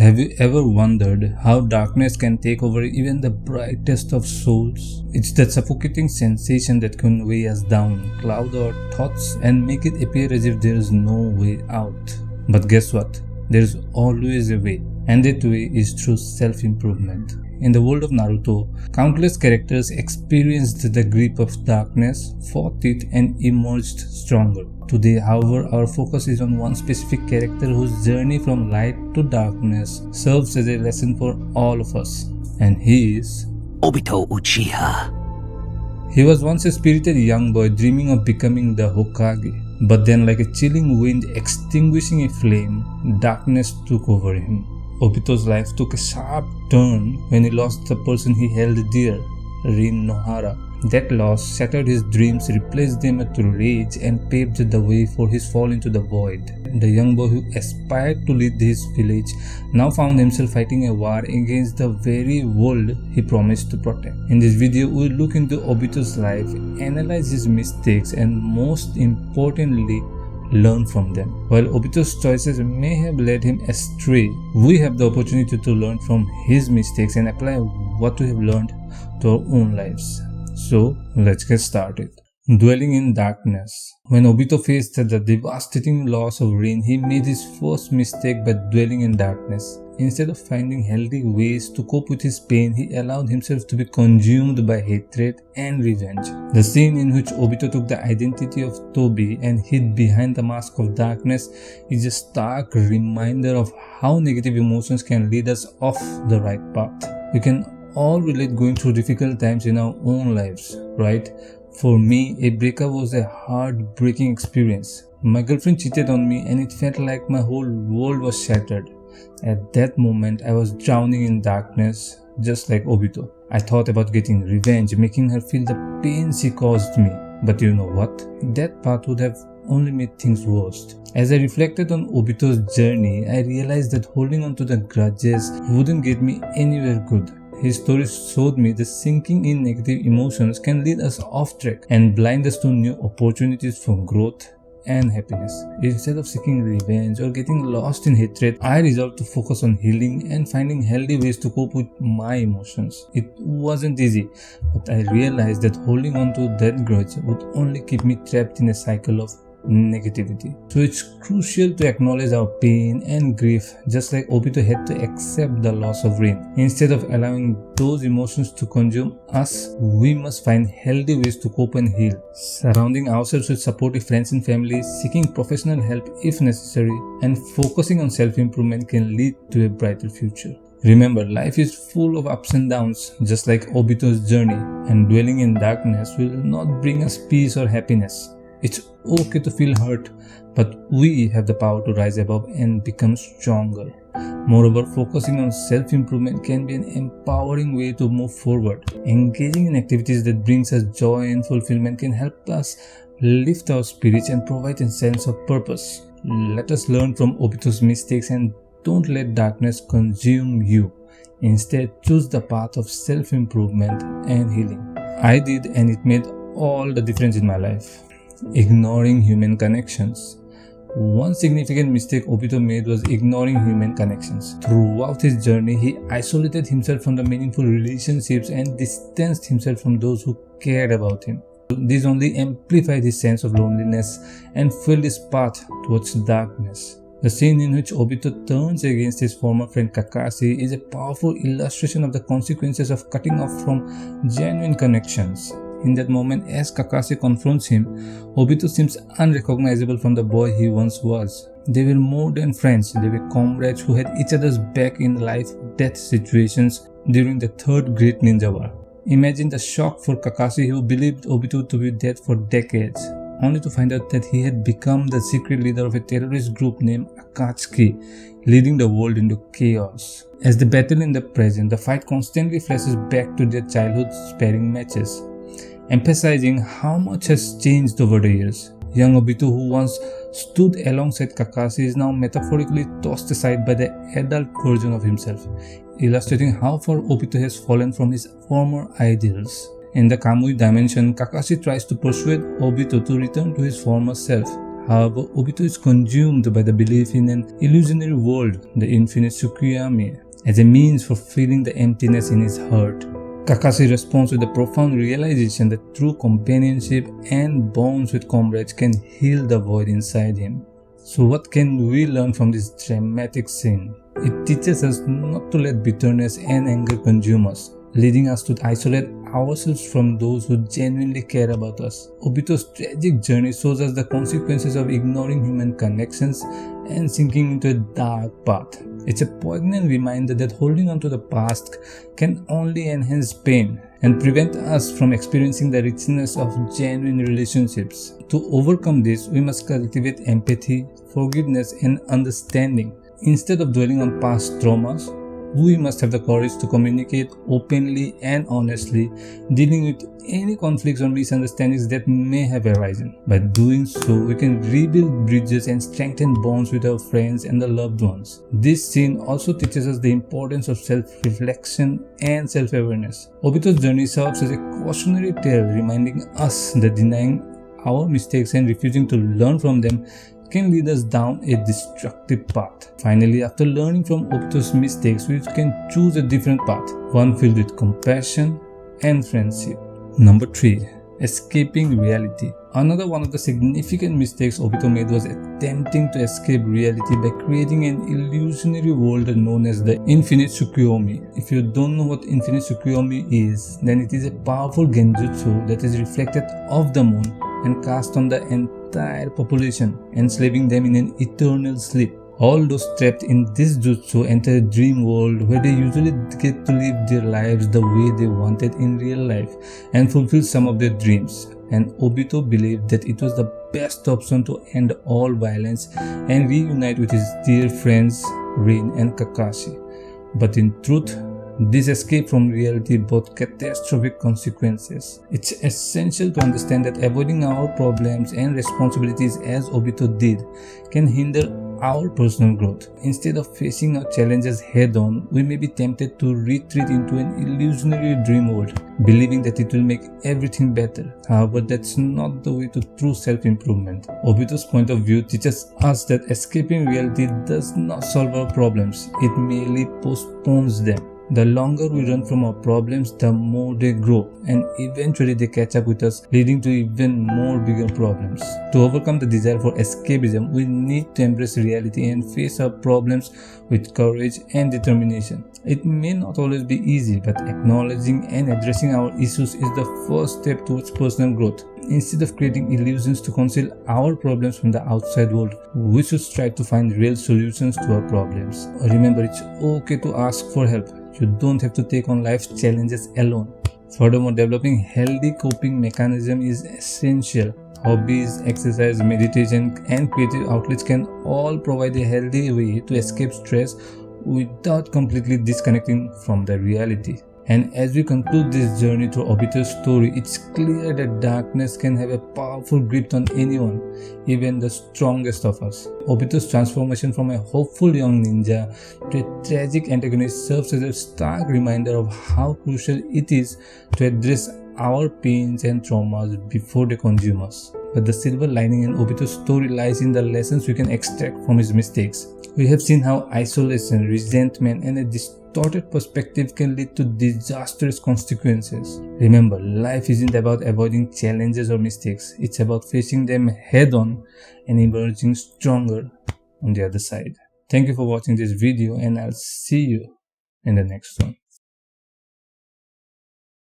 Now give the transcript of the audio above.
Have you ever wondered how darkness can take over even the brightest of souls? It's that suffocating sensation that can weigh us down, cloud our thoughts, and make it appear as if there is no way out. But guess what? There is always a way, and that way is through self-improvement. In the world of Naruto, countless characters experienced the grip of darkness, fought it, and emerged stronger. Today, however, our focus is on one specific character whose journey from light to darkness serves as a lesson for all of us. And he is OBITO UCHIHA. He was once a spirited young boy dreaming of becoming the Hokage. But then, like a chilling wind extinguishing a flame, darkness took over him. Obito's life took a sharp turn when he lost the person he held dear, Rin Nohara. That loss shattered his dreams, replaced them with rage, and paved the way for his fall into the void. The young boy who aspired to lead his village now found himself fighting a war against the very world he promised to protect. In this video, we will look into Obito's life, analyze his mistakes, and most importantly, learn from them. While Obito's choices may have led him astray, we have the opportunity to learn from his mistakes and apply what we have learned to our own lives. So, let's get started. Dwelling in darkness. When Obito faced the devastating loss of Rin, he made his first mistake by dwelling in darkness. Instead of finding healthy ways to cope with his pain, he allowed himself to be consumed by hatred and revenge. The scene in which Obito took the identity of Tobi and hid behind the mask of darkness is a stark reminder of how negative emotions can lead us off the right path. We can all relate going through difficult times in our own lives, right? For me, a breakup was a heartbreaking experience. My girlfriend cheated on me and it felt like my whole world was shattered. At that moment, I was drowning in darkness, just like Obito. I thought about getting revenge, making her feel the pain she caused me. But you know what? That path would have only made things worse. As I reflected on Obito's journey, I realized that holding on to the grudges wouldn't get me anywhere good. His story showed me that sinking in negative emotions can lead us off track and blind us to new opportunities for growth and happiness. Instead of seeking revenge or getting lost in hatred, I resolved to focus on healing and finding healthy ways to cope with my emotions. It wasn't easy, but I realized that holding on to that grudge would only keep me trapped in a cycle of negativity. So it's crucial to acknowledge our pain and grief, just like Obito had to accept the loss of Rin. Instead of allowing those emotions to consume us, we must find healthy ways to cope and heal. Surrounding ourselves with supportive friends and family, seeking professional help if necessary, and focusing on self-improvement can lead to a brighter future. Remember, life is full of ups and downs, just like Obito's journey, and dwelling in darkness will not bring us peace or happiness. It's okay to feel hurt, but we have the power to rise above and become stronger. Moreover, focusing on self-improvement can be an empowering way to move forward. Engaging in activities that brings us joy and fulfillment can help us lift our spirits and provide a sense of purpose. Let us learn from Obito's mistakes and don't let darkness consume you. Instead, choose the path of self-improvement and healing. I did, and it made all the difference in my life. Ignoring human connections. One significant mistake Obito made was ignoring human connections. Throughout his journey, he isolated himself from the meaningful relationships and distanced himself from those who cared about him. This only amplified his sense of loneliness and filled his path towards darkness. The scene in which Obito turns against his former friend Kakashi is a powerful illustration of the consequences of cutting off from genuine connections. In that moment, as Kakashi confronts him, Obito seems unrecognizable from the boy he once was. They were more than friends, they were comrades who had each other's back in life-death situations during the Third Great Ninja War. Imagine the shock for Kakashi, who believed Obito to be dead for decades, only to find out that he had become the secret leader of a terrorist group named Akatsuki, leading the world into chaos. As they battle in the present, the fight constantly flashes back to their childhood sparring matches, emphasizing how much has changed over the years. Young Obito, who once stood alongside Kakashi, is now metaphorically tossed aside by the adult version of himself, illustrating how far Obito has fallen from his former ideals. In the Kamui dimension, Kakashi tries to persuade Obito to return to his former self. However, Obito is consumed by the belief in an illusionary world, the infinite Tsukuyomi, as a means for filling the emptiness in his heart. Kakashi responds with the profound realization that true companionship and bonds with comrades can heal the void inside him. So what can we learn from this dramatic scene? It teaches us not to let bitterness and anger consume us, leading us to isolate ourselves from those who genuinely care about us. Obito's tragic journey shows us the consequences of ignoring human connections and sinking into a dark path. It's a poignant reminder that holding on to the past can only enhance pain and prevent us from experiencing the richness of genuine relationships. To overcome this, we must cultivate empathy, forgiveness, and understanding. Instead of dwelling on past traumas, we must have the courage to communicate openly and honestly, dealing with any conflicts or misunderstandings that may have arisen. By doing so, we can rebuild bridges and strengthen bonds with our friends and the loved ones. This scene also teaches us the importance of self-reflection and self-awareness. Obito's journey serves as a cautionary tale, reminding us that denying our mistakes and refusing to learn from them can lead us down a destructive path. Finally, after learning from Obito's mistakes, we can choose a different path, one filled with compassion and friendship. Number 3. Escaping reality. Another one of the significant mistakes Obito made was attempting to escape reality by creating an illusionary world known as the Infinite Tsukuyomi. If you don't know what Infinite Tsukuyomi is, then it is a powerful genjutsu that is reflected off the moon and cast on the entire population, enslaving them in an eternal sleep. All those trapped in this jutsu enter a dream world where they usually get to live their lives the way they wanted in real life and fulfill some of their dreams. And Obito believed that it was the best option to end all violence and reunite with his dear friends Rin and Kakashi. But in truth, this escape from reality brought catastrophic consequences. It's essential to understand that avoiding our problems and responsibilities as Obito did can hinder our personal growth. Instead of facing our challenges head-on, we may be tempted to retreat into an illusionary dream world, believing that it will make everything better. However, that's not the way to true self-improvement. Obito's point of view teaches us that escaping reality does not solve our problems, it merely postpones them. The longer we run from our problems, the more they grow, and eventually they catch up with us, leading to even more bigger problems. To overcome the desire for escapism, we need to embrace reality and face our problems with courage and determination. It may not always be easy, but acknowledging and addressing our issues is the first step towards personal growth. Instead of creating illusions to conceal our problems from the outside world, we should strive to find real solutions to our problems. Remember, it's okay to ask for help. You don't have to take on life's challenges alone. Furthermore, developing healthy coping mechanism is essential. Hobbies, exercise, meditation, and creative outlets can all provide a healthy way to escape stress without completely disconnecting from the reality. And as we conclude this journey through Obito's story, it's clear that darkness can have a powerful grip on anyone, even the strongest of us. Obito's transformation from a hopeful young ninja to a tragic antagonist serves as a stark reminder of how crucial it is to address our pains and traumas before they consume us. But the silver lining in Obito's story lies in the lessons we can extract from his mistakes. We have seen how isolation, resentment, and a distorted perspective can lead to disastrous consequences. Remember, life isn't about avoiding challenges or mistakes. It's about facing them head-on and emerging stronger on the other side. Thank you for watching this video, and I'll see you in the next one.